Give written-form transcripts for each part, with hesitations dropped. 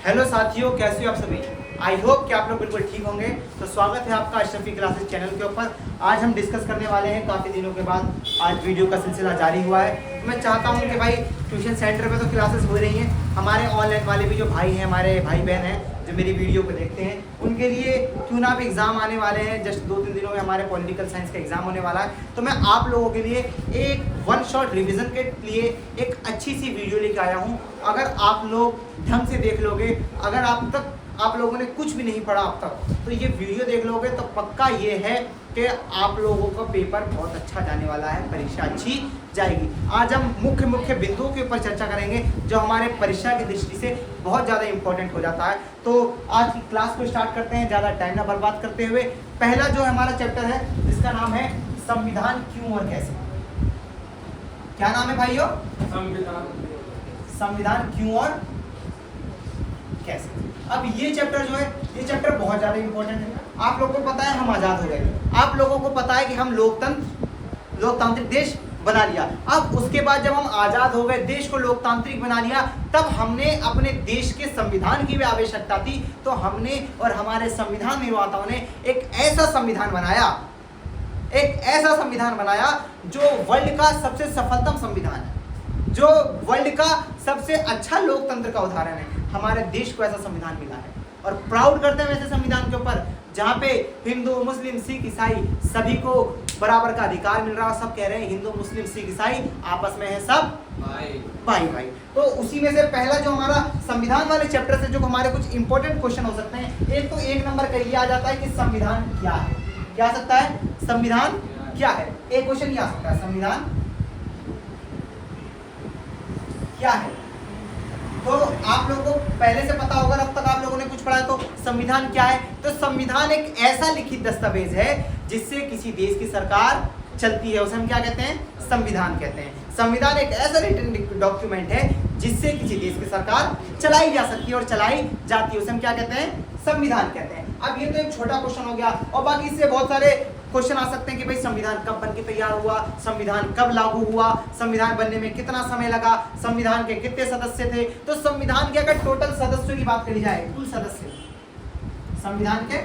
Hello साथियों, कैसे हो आप सभी। आई होप कि आप लोग बिल्कुल ठीक होंगे। तो स्वागत है आपका अशरफी क्लासेस चैनल के ऊपर। आज हम डिस्कस करने वाले हैं, काफ़ी दिनों के बाद आज वीडियो का सिलसिला जारी हुआ है। मैं चाहता हूं कि भाई ट्यूशन सेंटर पे तो क्लासेस हो रही हैं, हमारे ऑनलाइन वाले भी जो भाई हैं, हमारे भाई बहन हैं जो मेरी वीडियो को देखते हैं, उनके लिए क्यों ना भी एग्ज़ाम आने वाले हैं। जस्ट 2-3 दिनों में हमारे पॉलिटिकल साइंस का एग्ज़ाम होने वाला है। तो मैं आप लोगों के लिए एक वन शॉट रिवीजन के लिए एक अच्छी सी वीडियो लेकर आया हूँ। अगर आप लोग ढंग से देख लोगे, अगर आप लोगों ने कुछ भी नहीं पढ़ा अब तक, तो ये वीडियो देख लोगे तो पक्का ये है कि आप लोगों का पेपर बहुत अच्छा जाने वाला है, परीक्षा अच्छी जाएगी। आज हम मुख्य बिंदुओं के ऊपर चर्चा करेंगे जो हमारे परीक्षा की दृष्टि से बहुत ज़्यादा इंपॉर्टेंट हो जाता है। तो आज की क्लास को स्टार्ट करते हैं ज़्यादा टाइम ना बर्बाद करते हुए। पहला जो हमारा चैप्टर है जिसका नाम है संविधान क्यों और कैसे। क्या नाम है भाइयों? संविधान क्यों और कैसे। अब ये चैप्टर जो है, ये चैप्टर बहुत ज़्यादा इंपॉर्टेंट है। आप लोगों को पता है हम आज़ाद हो गए, आप लोगों को पता है कि हम लोकतांत्रिक देश बना लिया। अब उसके बाद जब हम आज़ाद हो गए, देश को लोकतांत्रिक बना लिया, तब हमने अपने देश के संविधान की भी आवश्यकता थी। तो हमने और हमारे संविधान निर्माताओं ने एक ऐसा संविधान बनाया जो वर्ल्ड का सबसे सफलतम संविधान है, जो वर्ल्ड का सबसे अच्छा लोकतंत्र का उदाहरण है। हमारे देश को ऐसा संविधान मिला है और प्राउड करते हैं ऐसे संविधान के ऊपर जहाँ पे हिंदू, मुस्लिम, सिख, ईसाई सभी को बराबर का अधिकार मिल रहा है। सब कह रहे हैं हिंदू, मुस्लिम, सिख, ईसाई आपस में है सब भाई। तो उसी में से पहला जो हमारा संविधान वाले चैप्टर से जो हमारे कुछ इंपॉर्टेंट क्वेश्चन हो सकते हैं, एक तो 1 नंबर का ये आ जाता है कि संविधान क्या है। क्या आ सकता है? संविधान क्या है। एक क्वेश्चन ये आ सकता है, संविधान क्या है। तो आप लोगों को पहले से पता होगा, अब तक आप लोगों ने कुछ पढ़ा है। तो संविधान क्या है? तो संविधान एक ऐसा लिखित दस्तावेज है जिससे किसी देश की सरकार चलती है, उसे हम क्या कहते हैं? संविधान कहते हैं। संविधान एक ऐसा रिटन डॉक्यूमेंट है जिससे किसी देश की सरकार चलाई जा सकती है और चलाई जाती है, उसे हम क्या कहते हैं? संविधान कहते हैं। अब ये तो एक छोटा क्वेश्चन हो गया और बाकी इससे बहुत सारे क्वेश्चन आ सकते हैं कि भाई संविधान कब बन के तैयार हुआ, संविधान कब लागू हुआ, संविधान बनने में कितना समय लगा, संविधान के कितने सदस्य थे। तो संविधान के अगर टोटल सदस्यों की बात करी जाए, कुल सदस्य, संविधान के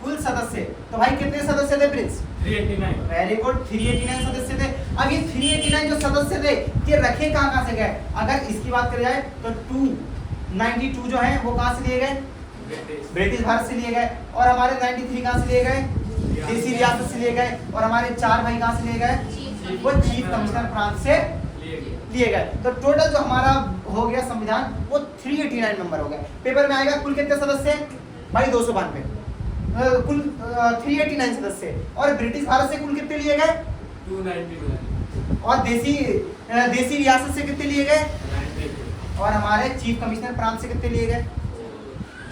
कुल सदस्य, तो भाई कितने सदस्य थे प्रिंस? 389। वेरी गुड, 389 सदस्य थे। अब ये 389 जो सदस्य थे ये रखे कहाँ से गए? अगर इसकी बात करी जाए तो 292 जो है वो कहाँ से लिए गए? ब्रिटिश भारत से लिए गए। और हमारे 93 कहाँ से लिए गए? देसी रियासत से लिए गए। और हमारे 4 भाई कहाँ से लिए गए? वो चीफ कमिश्नर प्रांत से लिए गए। तो टोटल जो हमारा हो गया संविधान वो 389 नंबर हो गया। पेपर में आएगा कुल कितने सदस्य? भाई 292, कुल 389 सदस्य। और ब्रिटिश भारत से कुल कितने लिए गए? 292। और देसी रियासत से कितने लिए गए? 92। और हमारे चीफ कमिश्नर प्रांत से कितने लिए गए?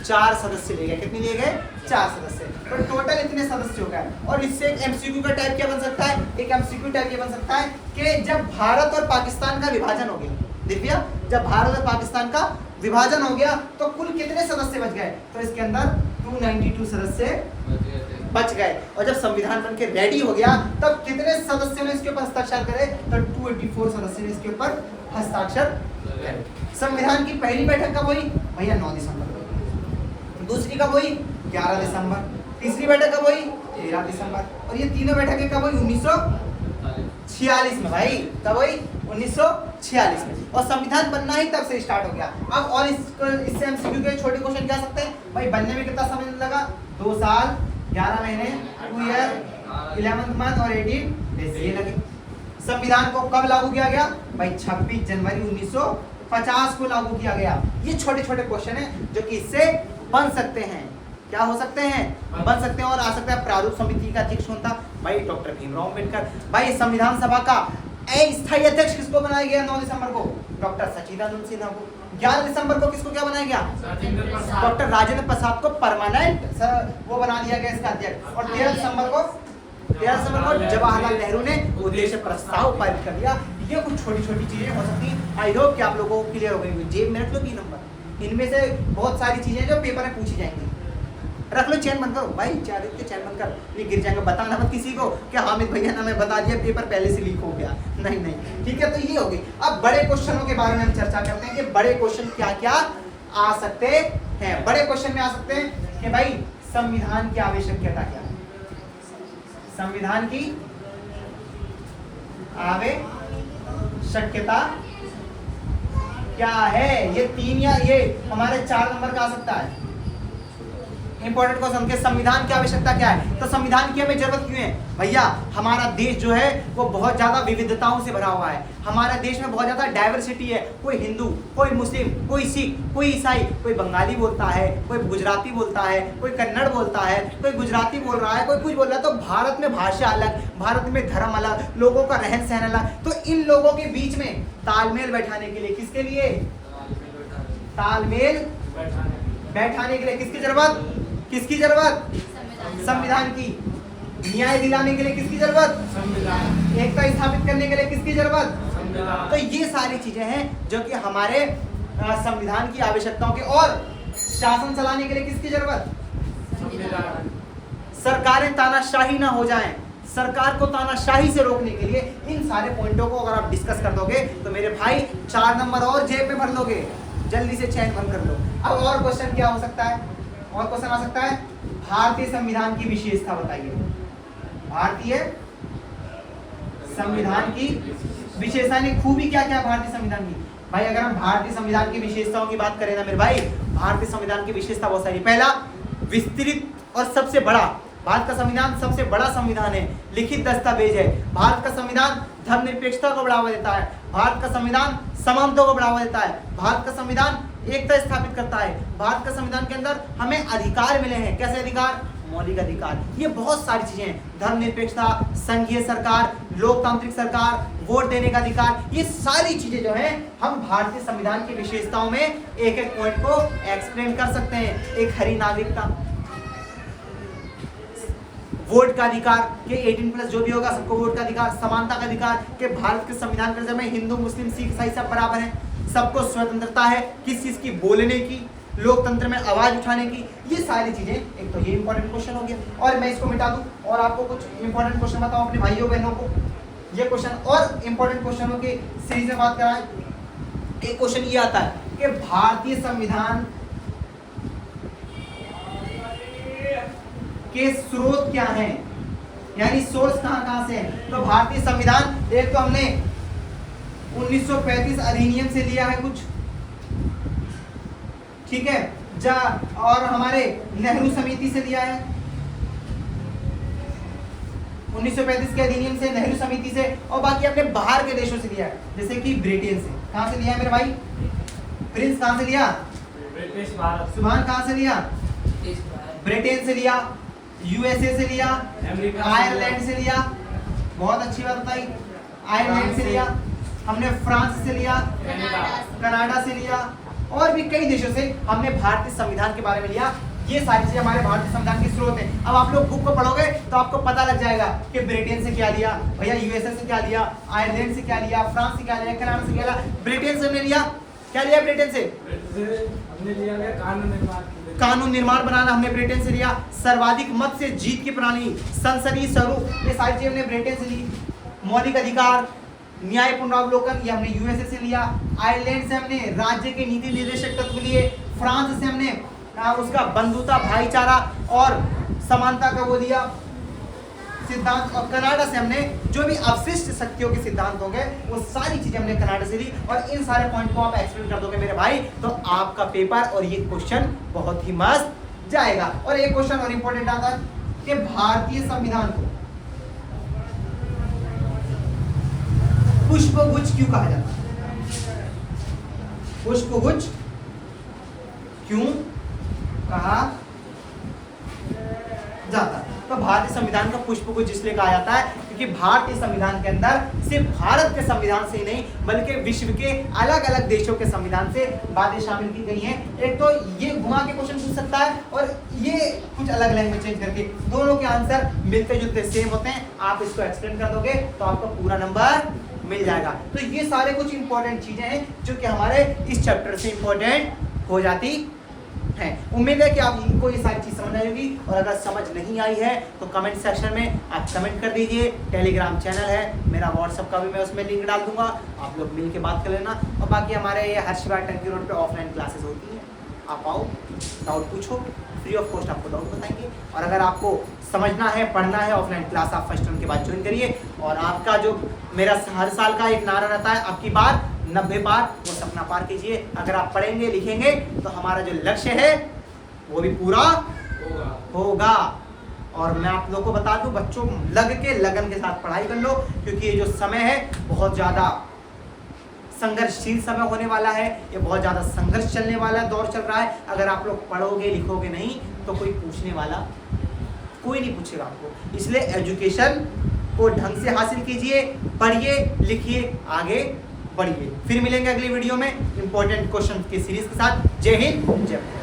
4 सदस्य लिए गए। कितने लिए गए? 4 सदस्य। तो टोटल इतने सदस्य हो गए। और इससे एक एमसीक्यू का टाइप क्या बन सकता है? एक एमसीक्यू टाइप ये बन सकता है कि जब भारत और पाकिस्तान का विभाजन हो गया, दिव्या, जब भारत और पाकिस्तान का विभाजन हो गया तो कुल कितने सदस्य बच गए? तो इसके अंदर 292 सदस्य बच गए। और जब संविधान बनके रेडी हो गया तब कितने सदस्यों ने इसके ऊपर हस्ताक्षर करे? तो 284 सदस्यों ने इसके ऊपर हस्ताक्षर करे। संविधान की पहली बैठक कब हुई? भैया 9 दिसंबर को। दूसरी कब हुई? 11 दिसंबर। तीसरी बैठक कब हुई? 13 दिसंबर। और ये तीनों बैठकें कब हुई? 1946 में। भाई कब हुई? 1946 में। और संविधान बनना ही तब से स्टार्ट हो गया। अब और इससे एमसीक्यू के छोटे क्वेश्चन क्या सकते हैं? भाई बनने में कितना समय लगा? 2 साल 11 महीने, 2 ईयर 11 मंथ और 18 डेज ये लगे। संविधान को कब लागू किया गया? भाई 26 जनवरी 1950 को लागू किया गया। ये छोटे छोटे क्वेश्चन हैं जो कि इससे बन सकते हैं। क्या हो सकते हैं? बन सकते हैं। और आ सकता है प्रारूप समिति का अध्यक्ष कौन था? भाई डॉक्टर भीमराव अम्बेडकर। भाई संविधान सभा का अस्थायी अध्यक्ष किसको बनाया गया 9 दिसंबर को? डॉक्टर सच्चिदानंद सिन्हा को। 11 दिसंबर को किसको क्या बनाया गया? डॉक्टर राजेंद्र प्रसाद को परमानेंट वो बना दिया गया इसका अध्यक्ष। और 13 दिसंबर को जवाहरलाल नेहरू ने उद्देश्य प्रस्ताव पारित कर दिया। ये कुछ छोटी छोटी चीजें हो सकती हैं। आई होप कि आप लोगों को क्लियर हो गई। जेब में रख लो 3 नंबर। इनमें से बहुत सारी चीजें जो पेपर में पूछी जाएंगी। रख लो, चैन बंद करो भाई, चैन बंद कर, ये गिर जाएंगे। बताना मत किसी को कि हामिद भैया ने हमें बता दिया, पेपर पहले से लीक हो गया। नहीं, ठीक है। तो ये होगी। अब बड़े क्वेश्चनों के बारे में हम चर्चा करते हैं कि बड़े क्वेश्चन क्या क्या आ सकते हैं। बड़े क्वेश्चन में आ सकते हैं कि भाई संविधान की आवश्यकता क्या है, संविधान की आवश्यकता क्या है। ये 3 या ये हमारे 4 नंबर का आ सकता है। इंपॉर्टेंट क्वेश्चन के संविधान की आवश्यकता क्या है, तो संविधान की हमें जरूरत क्यों है भैया। हमारा देश जो है वो बहुत ज्यादा विविधताओं से भरा हुआ है। हमारे देश में बहुत ज्यादा डाइवर्सिटी है। कोई हिंदू, कोई मुस्लिम, कोई सिख, कोई ईसाई, कोई बंगाली बोलता है, कोई गुजराती बोलता है, कोई कन्नड़ बोलता है, कोई गुजराती बोल रहा है, कोई कुछ बोल रहा है। तो भारत में भाषा अलग, भारत में धर्म अलग, लोगों का रहन सहन अलग। तो इन लोगों के बीच में तालमेल बैठाने के लिए, किसके लिए तालमेल बैठाने के लिए किसकी जरूरत, किसकी जरूरत, संविधान की। न्याय दिलाने के लिए किसकी जरूरत, संविधान। एकता स्थापित करने के लिए किसकी जरूरत, संविधान। तो ये सारी चीजें हैं जो कि हमारे संविधान की आवश्यकताओं के। और शासन चलाने के लिए किसकी जरूरत, संविधान। सरकारें तानाशाही ना हो जाएं, सरकार को तानाशाही से रोकने के लिए इन सारे पॉइंटों को अगर आप डिस्कस कर दोगे तो मेरे भाई 4 नंबर और जेब में भर लोगे। जल्दी से चैन बंद कर लो। अब और क्वेश्चन क्या हो सकता है, और क्वेश्चन आ सकता है भारतीय संविधान की विशेषता बताइए। भारतीय संविधान की विशेषता ने खूबी क्या क्या है भारतीय संविधान की। भाई अगर हम भारतीय संविधान की विशेषताओं की बात करें ना मेरे भाई, भारतीय संविधान की विशेषता बहुत सारी। पहला, विस्तृत और सबसे बड़ा। भारत का संविधान सबसे बड़ा संविधान है, लिखित दस्तावेज है। भारत का संविधान धर्मनिरपेक्षता को बढ़ावा देता है। भारत का संविधान समानता को बढ़ावा देता है। भारत का संविधान एकता स्थापित करता है। भारत का संविधान के अंदर हमें अधिकार मिले हैं। कैसे अधिकार, मौलिक अधिकार। ये बहुत सारी चीजें हैं, धर्मनिरपेक्षता, संघीय सरकार, लोकतांत्रिक सरकार, वोट देने का अधिकार। ये सारी चीजें जो हैं हम भारतीय संविधान की विशेषताओं में एक एक पॉइंट को एक्सप्लेन कर सकते हैं। एक हरी नागरिकता, वोट का अधिकार के 18+ जो भी होगा सबको वोट का अधिकार, समानता का अधिकार के भारत के संविधान के अंदर में हिंदू, मुस्लिम, सिख, ईसाई सब बराबर हैं। सबको स्वतंत्रता है किस चीज की, बोलने की, लोकतंत्र में आवाज उठाने की। ये सारी चीजें, एक तो ये इंपॉर्टेंट क्वेश्चन हो गया। और मैं इसको मिटा दूं और आपको कुछ इंपॉर्टेंट क्वेश्चन बताऊं अपने भाइयों बहनों को। ये क्वेश्चन और इंपॉर्टेंट क्वेश्चनों की सीरीज में बात कराएं। एक क्वेश्चन ये आता है कि भारतीय संविधान के स्रोत क्या हैं, यानी सोर्स कहां से है। तो भारतीय संविधान एक तो हमने 1935 अधिनियम से लिया है कुछ, ठीक है, और हमारे नेहरू समिति से लिया है। 1935 के अधिनियम से, नेहरू समिति से, और बाकी अपने बाहर के देशों से लिया है, जैसे कि ब्रिटेन से। कहां से लिया है मेरे भाई, प्रिंस कहां से लिया, ब्रिटिश भारत। सुभान कहां से लिया, ब्रिटेन से लिया, यूएसए से लिया, आयरलैंड से लिया, बहुत अच्छी बात बताई, आयरलैंड से लिया, हमने फ्रांस से लिया, कनाडा से लिया, और भी कई देशों से हमने भारतीय संविधान के बारे में लिया। ये सारी चीजें हमारे भारतीय संविधान के स्रोत हैं। अब आप लोग बुक को पढ़ोगे तो आपको पता लग जाएगा कि ब्रिटेन से क्या लिया, भैया यूएसए से क्या लिया, आयरलैंड से क्या लिया, फ्रांस से क्या लिया, कनाडा से क्या लिया, ब्रिटेन से हमने लिया, क्या लिया ब्रिटेन से, हमने लिया गया कानून निर्माण। कानून निर्माण बनाना हमने ब्रिटेन से लिया। सर्वाधिक मत से जीत की प्रणाली, संसदीय स्वरूप, ये सारी चीजें हमने ब्रिटेन से ली। मौलिक अधिकार, न्याय पुनरावलोकन, ये हमने यूएसए से लिया। आयरलैंड से हमने राज्य के नीति निर्देशक तत्व लिए। फ्रांस से हमने उसका बंधुता, भाईचारा और समानता का वो लिया सिद्धांत, और कनाडा से हमने जो भी अवशिष्ट शक्तियों के सिद्धांत होंगे वो सारी चीजें हमने कनाडा से ली। और इन सारे पॉइंट को आप एक्सप्लेन कर दोगे मेरे भाई तो आपका पेपर और ये क्वेश्चन बहुत ही मस्त जाएगा। और एक क्वेश्चन और इंपॉर्टेंट आता है कि भारतीय संविधान को पुष्पगुच्छ क्यों कहा जाता है, पुष्पगुच्छ क्यों कहा जाता है। तो भारतीय संविधान का पुष्पगुच्छ इसलिए कहा जाता है क्योंकि भारतीय संविधान के अंदर सिर्फ भारत के संविधान से ही नहीं बल्कि विश्व के अलग अलग देशों के संविधान से बातें शामिल की गई हैं। एक तो ये घुमा के क्वेश्चन पूछ सकता है और ये कुछ अलग लैंग्वेज चेंज करके, दोनों के आंसर मिलते जुलते सेम होते हैं। आप इसको एक्सप्लेन कर दोगे तो आपका पूरा नंबर मिल जाएगा। तो ये सारे कुछ इंपॉर्टेंट चीजें हैं जो कि हमारे इस चैप्टर से इंपॉर्टेंट हो जाती है। उम्मीद है कि आप इनको ये सारी चीज समझ आएगी, और अगर समझ नहीं आई है तो कमेंट सेक्शन में आप कमेंट कर दीजिए। टेलीग्राम चैनल है मेरा, व्हाट्सएप का भी मैं उसमें लिंक डाल दूंगा, आप लोग मिल के बात कर लेना। और बाकी हमारे ये हर्षिवाड़ टंकी रोड पे ऑफलाइन क्लासेस होती हैं। आप आओ, डाउट पूछो, फ्री ऑफ कॉस्ट आपको डाउट बताएंगे। और अगर आपको समझना है, पढ़ना है, ऑफलाइन क्लास आप फर्स्ट टर्म के बाद ज्वाइन करिए। और आपका जो मेरा हर साल का एक नारा रहता है, आपकी बार 90 पार, वो सपना पार कीजिए। अगर आप पढ़ेंगे लिखेंगे तो हमारा जो लक्ष्य है वो भी पूरा होगा। और मैं आप लोगों को बता दूं, बच्चों लग के लगन के साथ पढ़ाई कर लो, क्योंकि ये जो समय है बहुत ज़्यादा संघर्षशील समय होने वाला है, ये बहुत ज़्यादा संघर्ष चलने वाला दौर चल रहा है। अगर आप लोग पढ़ोगे लिखोगे नहीं तो कोई पूछने वाला कोई नहीं पूछेगा आपको। इसलिए एजुकेशन को ढंग से हासिल कीजिए, पढ़िए लिखिए, आगे बढ़िए। फिर मिलेंगे अगली वीडियो में इंपॉर्टेंट क्वेश्चन की सीरीज के साथ। जय हिंद, जय भारत।